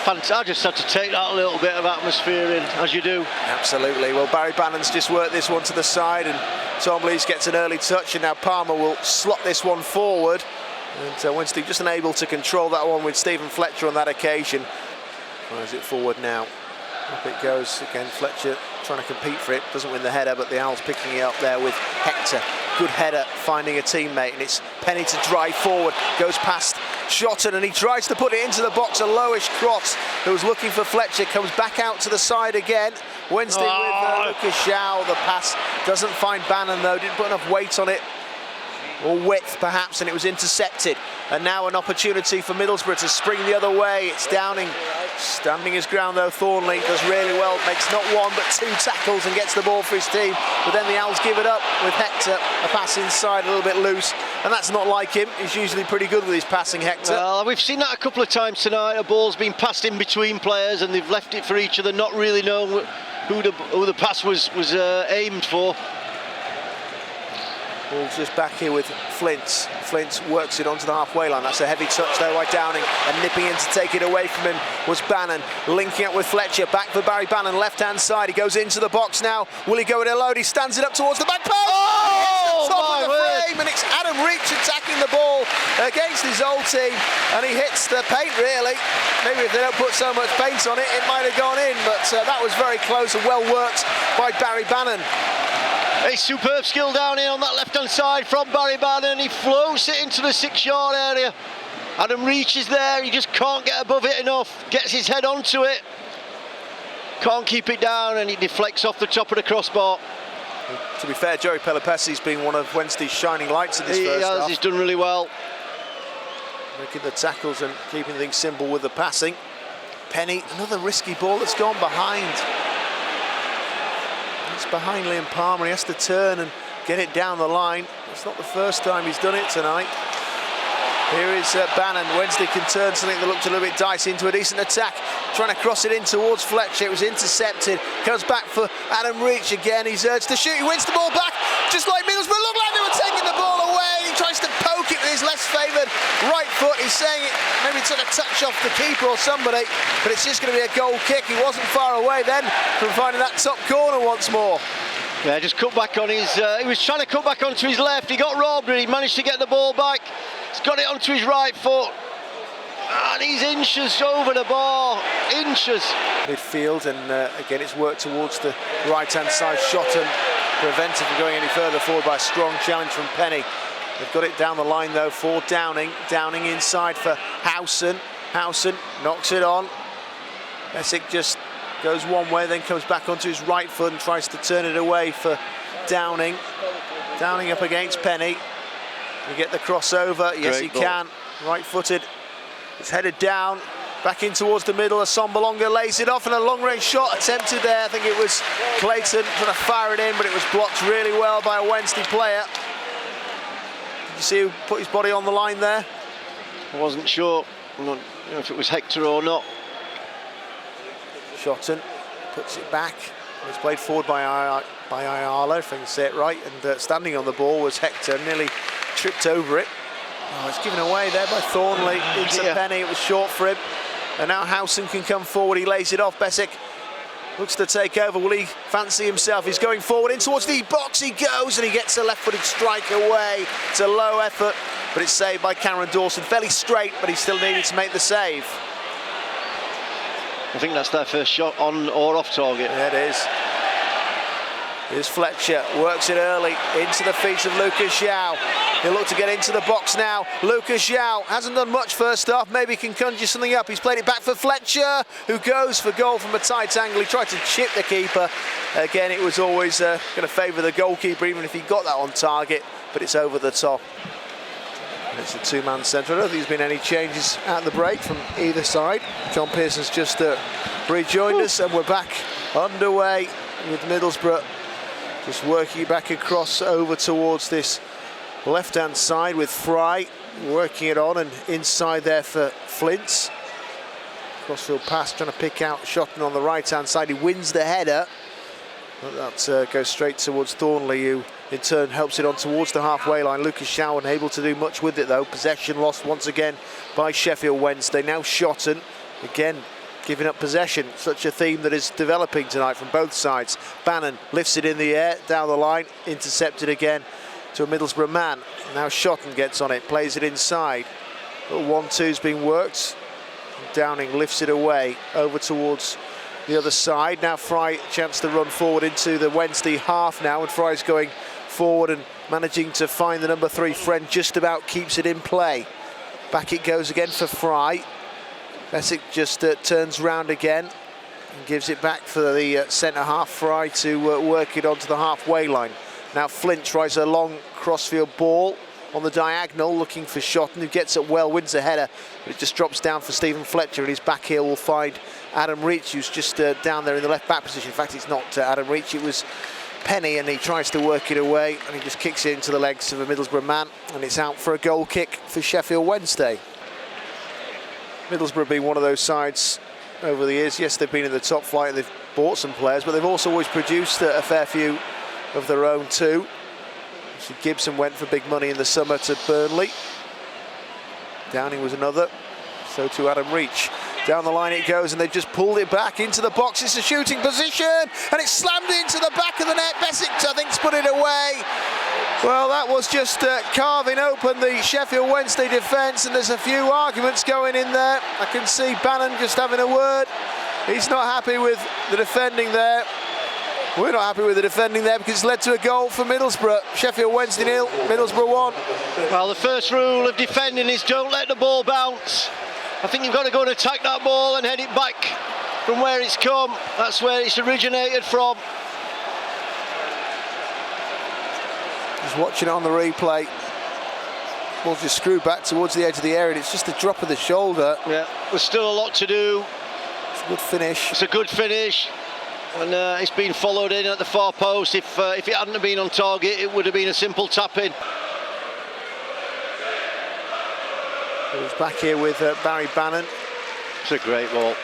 I just had to take that little bit of atmosphere in, as you do. Absolutely. Well, Barry Bannon's just worked this one to the side, and Tom Lees gets an early touch, and now Palmer will slot this one forward. And Wednesday just unable to control that one with Stephen Fletcher on that occasion. Fires it forward now. Up it goes again. Fletcher trying to compete for it. Doesn't win the header, but the Owls picking it up there with Hector. Good header, finding a teammate, and it's Penny to drive forward. Goes past Shotton, and he tries to put it into the box. A lowish cross. Who was looking for Fletcher, comes back out to the side again. Wednesday with Lucas Shaw. The pass doesn't find Bannon though. Didn't put enough weight on it, or width perhaps, and it was intercepted. And now an opportunity for Middlesbrough to spring the other way. It's Downing standing his ground though. Thornley does really well, makes not one but two tackles and gets the ball for his team. But then the Owls give it up with Hector. A pass inside, a little bit loose, and that's not like him. He's usually pretty good with his passing, Hector. Well, we've seen that a couple of times tonight. A ball's been passed in between players and they've left it for each other, not really knowing who the pass was aimed for. Ball's just back here with Flint. Flint works it onto the halfway line. That's a heavy touch though by Downing, and nipping in to take it away from him was Bannon. Linking up with Fletcher, back for Barry Bannon, left hand side. He goes into the box now. Will he go with a load? He stands it up towards the back post. Oh, top of the frame, and it's Adam Reach attacking the ball against his old team, and he hits the paint really. Maybe if they don't put so much paint on it, it might have gone in, but that was very close and well worked by Barry Bannon. A superb skill down here on that left-hand side from Barry Bannon. He floats it into the 6-yard area. Adam Reach is there. He just can't get above it enough. Gets his head onto it. Can't keep it down, and he deflects off the top of the crossbar. To be fair, Joey Pelopessi's been one of Wednesday's shining lights in this first half. He's done really well. Making the tackles and keeping things simple with the passing. Penny, another risky ball that's gone behind. It's behind Liam Palmer. He has to turn and get it down the line. It's not the first time he's done it tonight. Here is Bannon. Wednesday can turn something that looked a little bit dicey into a decent attack. Trying to cross it in towards Fletcher. It was intercepted. Comes back for Adam Reach again. He's urged to shoot. He wins the ball back. Just like Middlesbrough. Looked like they were taking the ball away. He tries to poke it with his less favoured right foot. He's saying it maybe took a touch off the keeper or somebody, but it's just going to be a goal kick. He wasn't far away then from finding that top corner once more. Yeah, just cut back on his... he was trying to cut back onto his left. He got robbed, but he managed to get the ball back. He's got it onto his right foot. And he's inches over the bar. Inches. Midfield, and again it's worked towards the right-hand side. Shotton prevented from going any further forward by a strong challenge from Penny. They've got it down the line though for Downing. Downing inside for Howson. Howson knocks it on. Bessick just goes one way, then comes back onto his right foot and tries to turn it away for Downing. Downing up against Penny. You get the crossover. Yes, he can. Right-footed. It's headed down. Back in towards the middle. Assombalonga lays it off, and a long-range shot attempted there. I think it was Clayton trying to fire it in, but it was blocked really well by a Wednesday player. Did you see who put his body on the line there? I wasn't sure. I'm not sure if it was Hector or not. Shotton puts it back. It's played forward by Ayala, if I can say it right, and standing on the ball was Hector, nearly tripped over it. Oh, it's given away there by Thornley into Penny. It was short for him, and now Howson can come forward. He lays it off. Bessick looks to take over. Will he fancy himself? He's going forward in towards the box. He goes, and he gets a left-footed strike away. It's a low effort, but it's saved by Cameron Dawson. Fairly straight, but he still needed to make the save. I think that's their first shot on or off target. Yeah, it is. Here's Fletcher, works it early into the feet of Lucas Shaw. He'll look to get into the box now. Lucas Shaw hasn't done much first half, maybe he can conjure something up. He's played it back for Fletcher, who goes for goal from a tight angle. He tried to chip the keeper. Again, it was always going to favour the goalkeeper, even if he got that on target, but it's over the top. And it's a two-man centre. I don't think there's been any changes at the break from either side. John Pearson's just rejoined us, and we're back underway with Middlesbrough. Just working it back across over towards this left-hand side with Fry working it on, and inside there for Flint. Crossfield pass, trying to pick out Shotton on the right-hand side. He wins the header. But that goes straight towards Thornley, who in turn helps it on towards the halfway line. Lucas Shaw unable to do much with it though. Possession lost once again by Sheffield Wednesday. Now Shotton again giving up possession, such a theme that is developing tonight from both sides. Bannon lifts it in the air, down the line, intercepted again to a Middlesbrough man. Now Shotton gets on it, plays it inside. Little 1-2's being worked. Downing lifts it away over towards the other side. Now Fry, chance to run forward into the Wednesday half now, and Fry's going forward and managing to find the number 3 friend, just about keeps it in play. Back it goes again for Fry. Besic just turns round again and gives it back for the centre half. Fry to work it onto the halfway line. Now Flint tries a long crossfield ball on the diagonal, looking for Shotton, who gets it well, wins the header, but it just drops down for Stephen Fletcher, and his back heel will find Adam Reach, who's just down there in the left back position. In fact, it's not Adam Reach, it was Penny, and he tries to work it away, and he just kicks it into the legs of a Middlesbrough man, and it's out for a goal kick for Sheffield Wednesday. Middlesbrough being one of those sides over the years. Yes, they've been in the top flight and they've bought some players, but they've also always produced a fair few of their own too. So Gibson went for big money in the summer to Burnley. Downing was another, so to Adam Reach. Down the line it goes, and they've just pulled it back into the box. It's a shooting position, and it's slammed into the back of the net. Besic, I think's put it away. Well, that was just carving open the Sheffield Wednesday defence, and there's a few arguments going in there. I can see Bannon just having a word. He's not happy with the defending there. We're not happy with the defending there because it's led to a goal for Middlesbrough. Sheffield Wednesday 0, Middlesbrough 1. Well, the first rule of defending is don't let the ball bounce. I think you've got to go and attack that ball and head it back from where it's come. That's where it's originated from. Just watching it on the replay. Ball's just screwed back towards the edge of the area, and it's just a drop of the shoulder. Yeah, there's still a lot to do. It's a good finish. It's a good finish. And it's been followed in at the far post. If it hadn't been on target, it would have been a simple tap-in. He's back here with Barry Bannon. It's a great ball.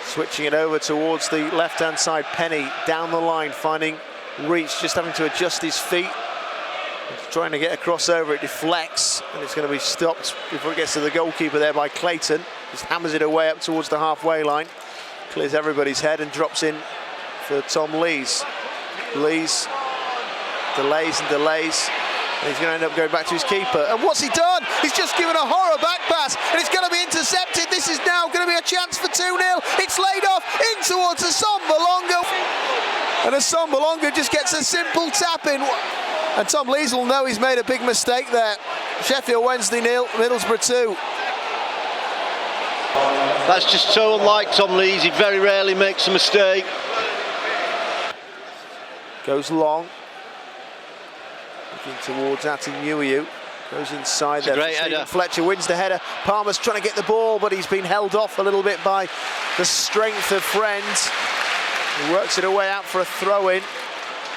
Switching it over towards the left-hand side. Penny down the line, finding Reach, just having to adjust his feet. He's trying to get a crossover, it deflects, and it's going to be stopped before it gets to the goalkeeper there by Clayton. Just hammers it away up towards the halfway line. Clears everybody's head and drops in for Tom Lees. Lees delays and delays, and he's going to end up going back to his keeper. And what's he done? He's just given a horror back pass, and it's going to be intercepted. This is now going to be a chance for 2-0. It's laid off in towards Assam Bolonga, and Assam Bolonga just gets a simple tap in. And Tom Lees will know he's made a big mistake there. Sheffield Wednesday 0, Middlesbrough 2. That's just so unlike Tom Lees. He very rarely makes a mistake. Goes long. Looking towards Atinuiu. Goes inside there. Great header. Fletcher wins the header. Palmer's trying to get the ball, but he's been held off a little bit by the strength of Friends. He works it away out for a throw-in.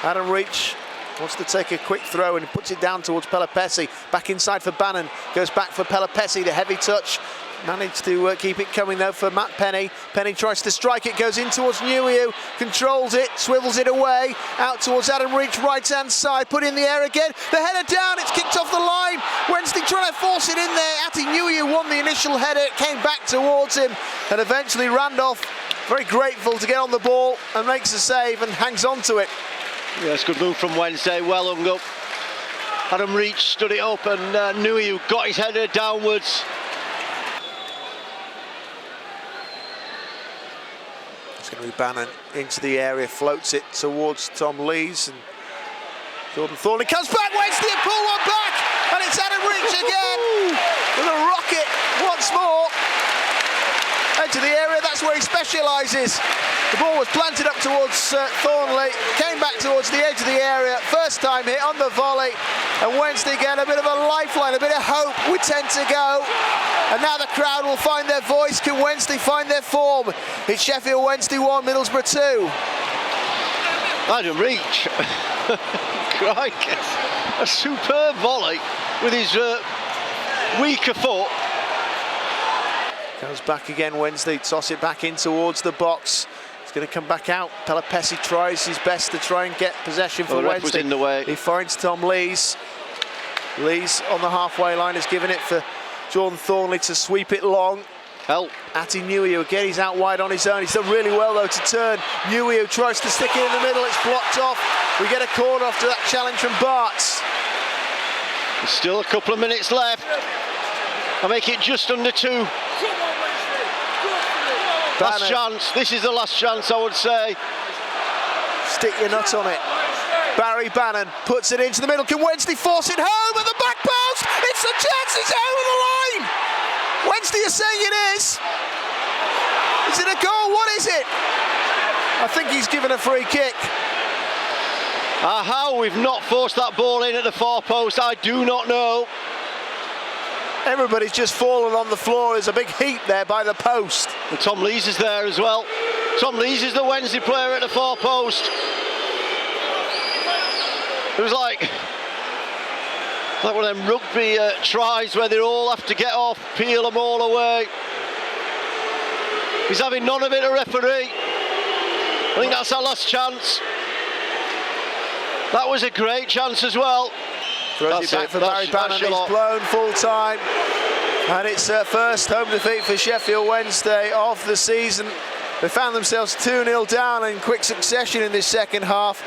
Adam Reach wants to take a quick throw and puts it down towards Pelopessi. Back inside for Bannon. Goes back for Pelopessi. The heavy touch. Managed to keep it coming though for Matt Penny. Penny tries to strike it, goes in towards Nuiu, controls it, swivels it away, out towards Adam Reach, right hand side, put in the air again, the header down, it's kicked off the line. Wednesday trying to force it in there. Atinuiu won the initial header, it came back towards him, and eventually Randolph, very grateful to get on the ball and makes a save and hangs on to it. Yes, good move from Wednesday, well hung up. Adam Reach stood it up, and Nuiu got his header downwards. Going to be Bannon into the area, floats it towards Tom Lees, and Jordan Thornley comes back, Wednesday and pull one back, and it's Adam Reach again with a rocket once more. Edge of the area, that's where he specialises. The ball was planted up towards Thornley, came back towards the edge of the area, first time hit on the volley, and Wednesday again a bit of a lifeline, a bit of hope with 10 to go. And now the crowd will find their voice. Can Wednesday find their form? It's Sheffield Wednesday 1, Middlesbrough 2. Adam Reach, crikey, a superb volley with his weaker foot. Goes back again, Wednesday, toss it back in towards the box. It's going to come back out. Pelopessi tries his best to try and get possession for Wednesday. Was in the way. He finds Tom Lees. Lees on the halfway line has given it for Jordan Thornley to sweep it long. Help. Ati Nuhiu again, he's out wide on his own. He's done really well though to turn. Nuhiu tries to stick it in the middle, it's blocked off. We get a corner after that challenge from Bartz. There's still a couple of minutes left. I make it just under 2. Last chance. This is the last chance, I would say. Stick your nut on it. Barry Bannan puts it into the middle. Can Wednesday force it home at the back post? It's a chance, it's over the line. Wednesday is saying it is. Is it a goal? What is it? I think he's given a free kick. How we've not forced that ball in at the far post, I do not know. Everybody's just fallen on the floor. There's a big heap there by the post. And Tom Lees is there as well. Tom Lees is the Wednesday player at the far post. It was like one of them rugby tries where they all have to get off, peel them all away. He's having none of it, a referee. I think that's our last chance. That was a great chance as well. Throws it back for Barry Bannan, he's blown full time. And it's first home defeat for Sheffield Wednesday of the season. They found themselves 2-0 down in quick succession in this second half.